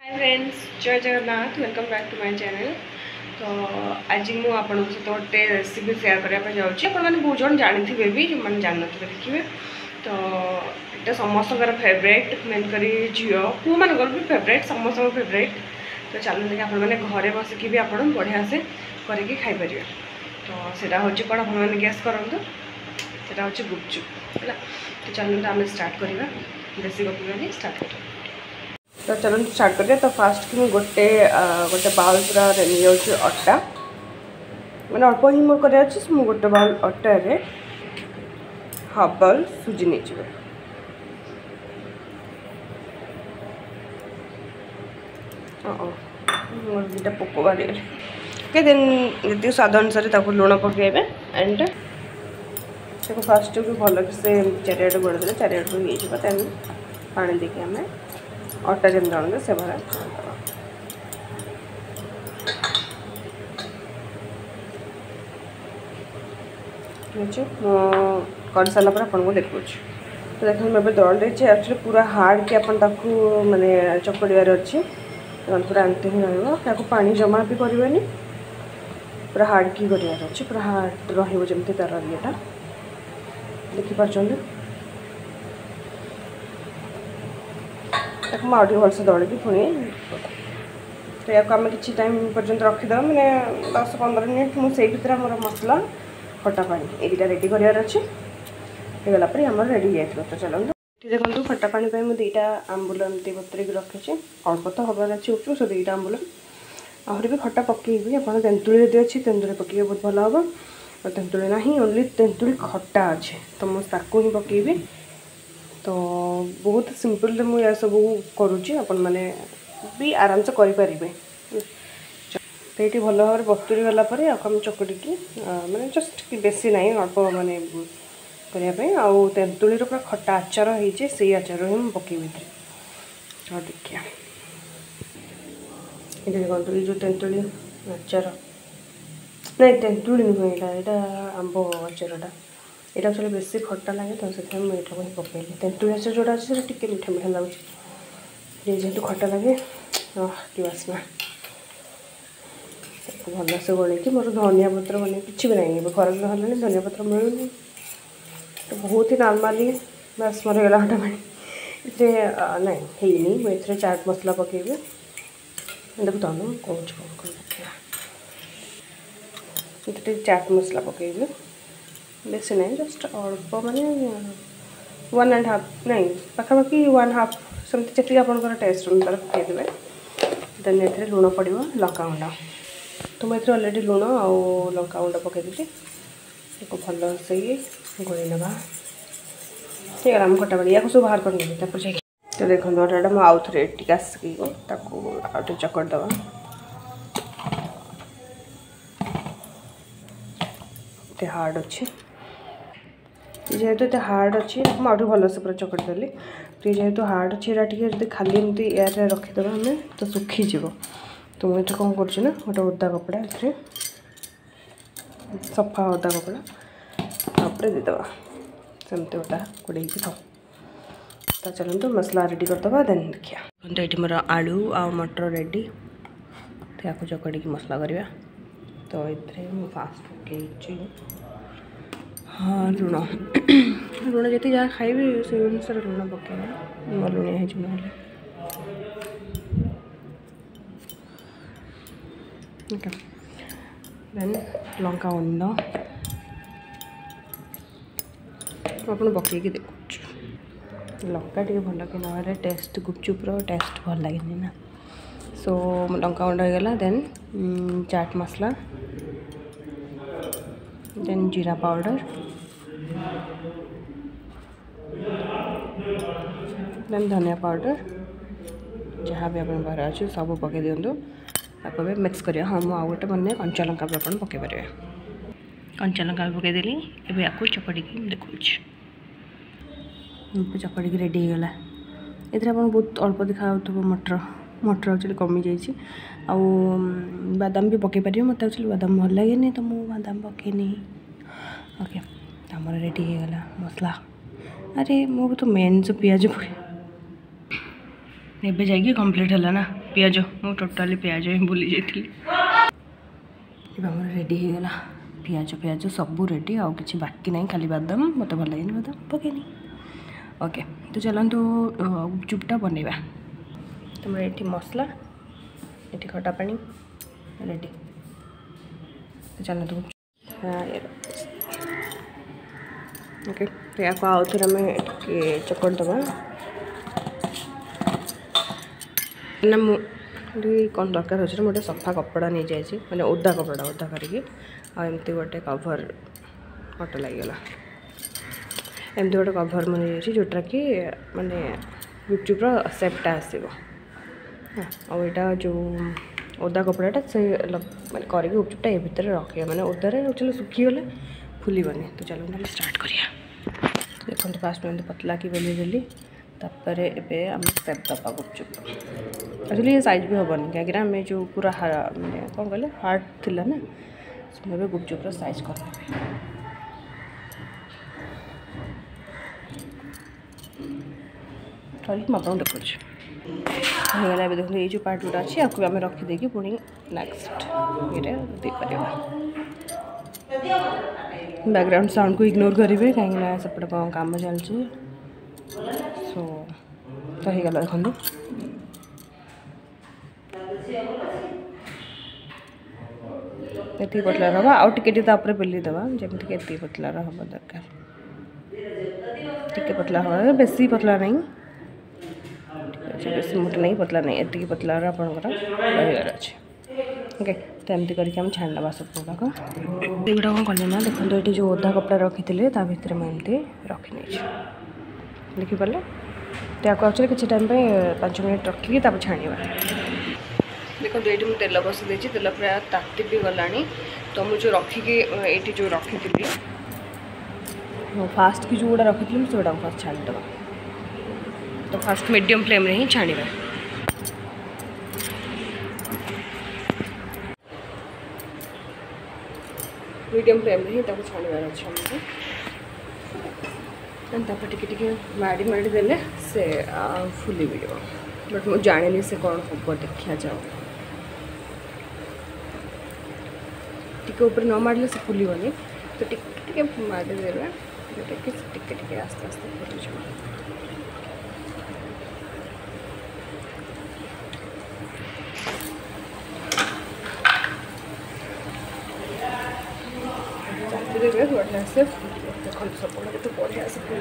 हाय friends, जय Jagannath. Welcome back to my channel. तो आज मुझे आपन सहित गोटे रेसिपी सेयार करने जाऊँगी। आपने बहुत जन जानी भी जो मैंने जानते देखिए। तो ये समस्त फेवरेट मेन कर झील पु मान भी फेवरेट समस्त फेवरेट। तो चलते आपने घरे बसिकी भी आप बढ़िया से करके खाईपर। तो सीटा हूँ कौन आपने गैस करूँ से हूँ गुपचुप है। तो चलते आम स्टार्ट करवा बेसी गपी स्टार्ट कर। तो चलो स्टार्ट करिए। तो फास्ट कि गोटे गोटे बाउल पूरा नहीं जाऊँ अटा मैंने अल्प ही मोर कर गोटे बाउल अटारे हाफ बाउल सुजी नहीं जाए। मोर दुटा पोक बाहरी ओके। देन जी स्वाद अनुसार लुण पकेबे एंड फास्ट भी भल से चारिआडे गोड़े चारिआडे हो देन पानी देके आम अटा जेन दलते से भाया ठीक है। कर सारापर आपको देखा। तो देखो मुझे दल रही एक्चुअली पूरा हार्ड कि आपको माने चकड़ियार अच्छी पूरा एमती ही रहा पानी जमा भी करें पूरा हार्ड की करार अच्छे पूरा हार्ड रमती तार येटा देखिपार मुझे भलसे दलिकी पुणी तो या आम कि टाइम पर्यंत रखीद मैंने 10-15 मिनट मुझे भर मोर मसला खटा पानी ये दुटा रेडी करार अच्छे होगलापर आम रेडी हो जाए। तो चलो देखो खटा पानी मुझे दुटा आंबुल एमती बतरक रखी अल्प तो हबार अच्छे उपरू से दुटा आंबुल आहरी भी खटा पकईबी आप तेंतुली यदि अच्छी तेंतुली पकईबे बहुत भल हम और तेंतुली ना ओनली तेंतुली खटा अच्छे तो मुझे ही पकईबी। तो बहुत सिंपल मुझे सब करुच्ची आपण मैंने भी आराम से करें। तो ये भल भाव बतुरी गलापर आम चकटिकी मैंने जस्ट बेसी ना अल्प माने करने आउ तेंतुली पूरा खटा आचार होती से आचार ही मुझे पकईबी। तो देखिए ये देखो जो तेंतुली आचार नहीं तेंतुली नुहे यहाँ आंब आचारटा यहाँ एक्चुअली बेसी खट्टा लगे तो से मुझे ही पकईली तेंतुली आचार जोड़ा अच्छे टी मीठा मीठा लगुच जेहेतु खट्टा लगे कि बास्ना भल से गोल मोर धनिया पत्र मैंने किसी भी नहीं खराब ना धनिया पत्र मिलूनी तो बहुत ही नॉर्मली बस मोर गला हटा पानी इतने नहीं मुझे चाट मसला पकईबी देखो तो कौन ये चाट मसला पकईबी बेसी नहीं जस्ट अल्प माने 1.5 नहीं पाखापाखि 1/2 सेमती जी आप टेस्ट अनुसार पकईदे। देन ये लुण पड़ो लंका गुंड तो मुझे अलरेडी लुण आउ लंका गुंड पकईदी भल से गोल ना ठीक है। खटा पानी या सब बाहर कर तो देखो अटा मुझे आउ थे आसिक आउटे चकट दवा ये हार्ड अच्छे जेहेतु ये हार्ड अच्छी मुझे भल से पूरा चकट देली। तो जेहेतु हार्ड अच्छे यहाँ खाली एमती एयर रखीदे आम तो सुखीज। तो मुझे कौन कर गोटे ओदा कपड़ा ए सफा ओदा कपड़ा देदेबा सेमती ओटा गोड़े था। तो चलते मसला रेडी करदे देन देखिए। तो ये मोर आलू आ मटर रेडी तो या चकड़ी मसला करवा। तो ये फास्ट पकई हाँ लुण लुण जी जहाँ खाइबे से अनुसार लुण पकड़ा लुणिया ना ओके। देन लंका गुंड आप पकईकी देखु लंका टे भल कि ना टेस्ट गुपचुप्र टेस्ट भल लगे ना। सो लंका गुंड होगला देन चाट मसला देन जीरा पाउडर देन धनिया पाउडर जहाँ भी आप बाहर अच्छे सब पकई दिंतु आपको मिक्स करिए। हाँ मुझे गोटे बन कंचा लंका भी आप पकई पारे कंचा लंका भी पकईदेली एवं या चकटिकी देखा चकटिकी रेडी होगला। ये बहुत अल्प देखा मटर मटर एक्चुअली कमी जाइए बादाम भी पकई पारे मत एक्चुअली बादाम भल लगे तो मुझे बादाम पकईनी ओके। आमर रेडी होगला मसला अरे मो तो मेन जो पियाज एबे जाइए कंप्लीट है ना पियाज मु टोटाली पियाज ही भूली जाइए रेडी हो गला पियाज पियाज सब रेडी आउ कि बाकी नहीं खाली बादाम मत भल लगे बादाम पकेनी ओके तो चलतु गुपचुपटा बनवा तुम ये मसला ये खटा पानी रेडी तो चलतु ओके तो या आउ थे आम चकड़ दबा ना कौन दरकार अच्छे गोटे सफा कपड़ा नहीं जाइए मैंने ओदा कपड़ा ओदा करके आमती गोटे कभर कट लगिगला एमती गोटे कभर मन जोटा कि माने गुपचुपर सेपटा आसो यहाँ जो ओदा कपड़ाटा से मैंने करके गुपचुपटा ये भितर रखिए मैंने ओदारे चलो सुखीगले फुलबनी तो चलो ना स्टार्ट करिया देखो फास्ट में पतला की बेली देली तापर एबे आम सेप दबा गुपचुप एक्चुअली ये साइज भी हेनी कहीं आम जो पूरा मैंने कौन कहले हार्ड थिला ना से गुपचुपर साइज कर आपको देखा देखो ये जो पार्ट जोटा अच्छी आपको आम रखीदे पुणी नेक्स्ट ये बैकग्राउंड साउंड को इग्नोर करेंगे कहीं सेपटे कौन काम चलती सो तो हो गला देखो ये पतला रहा आउ टे बेली देवा जमीक ये पतला हम दरकार टे पतला हवा बेसी पतला नहीं बेसी मोटा नहीं पतला नहीं ये पतला आपंकर रहीगार अच्छे ओके तो एमती करके हम छाणीना सब गुड़ाक युवा कौन कले ना देखो ये जो ओदा कपड़ा रखी थे भितर मुझे रखी नहीं देखिपारे तो आपको एक्चुअली किसी टाइम पे 5 मिनट रखिकी छाणीवा देखो ये मुझे तेल बसई देती तेल प्राय ताती भी गला तो मुझे रखिकी ये जो रखी थी फास्ट की जो गुड़ा रखी थी से गुड़ा फास्ट छाणीदे तो फास्ट मीडियम फ्लेम ही छाणीवा मीडियम फ्लेम ही छाणीबार अच्छे तापर टिके माड़ी माड़ी देले से फुली भी बट मुझे जानी से कौन हम देखा जाओ टिके ऊपर न मारे से फुलबनी तो टिके माड़ी देवे जोटा कि टिके आस्ते आस्ते फुल देवे बढ़िया से देखो सब तो बढ़िया से फुल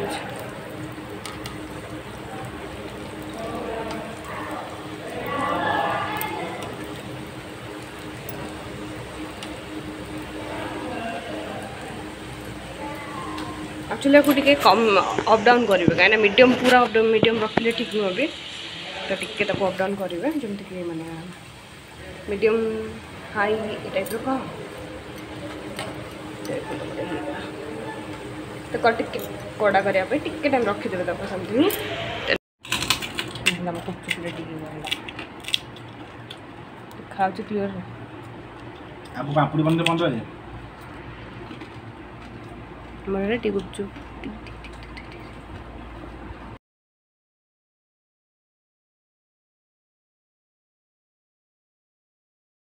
एक्चुअली आपको टे कम अप डाउन करेंगे कहीं मीडियम पूरा मीडियम रखिले ठीक नुह भी तो टे अप डाउन करेंगे जमीक मैंने मीडियम हाई टाइप कह तो टे कड़ा करने टे टाइम रखीदे समथिंग गुपचुप रेडी खाऊ क्लीयर रेडी गुपचुप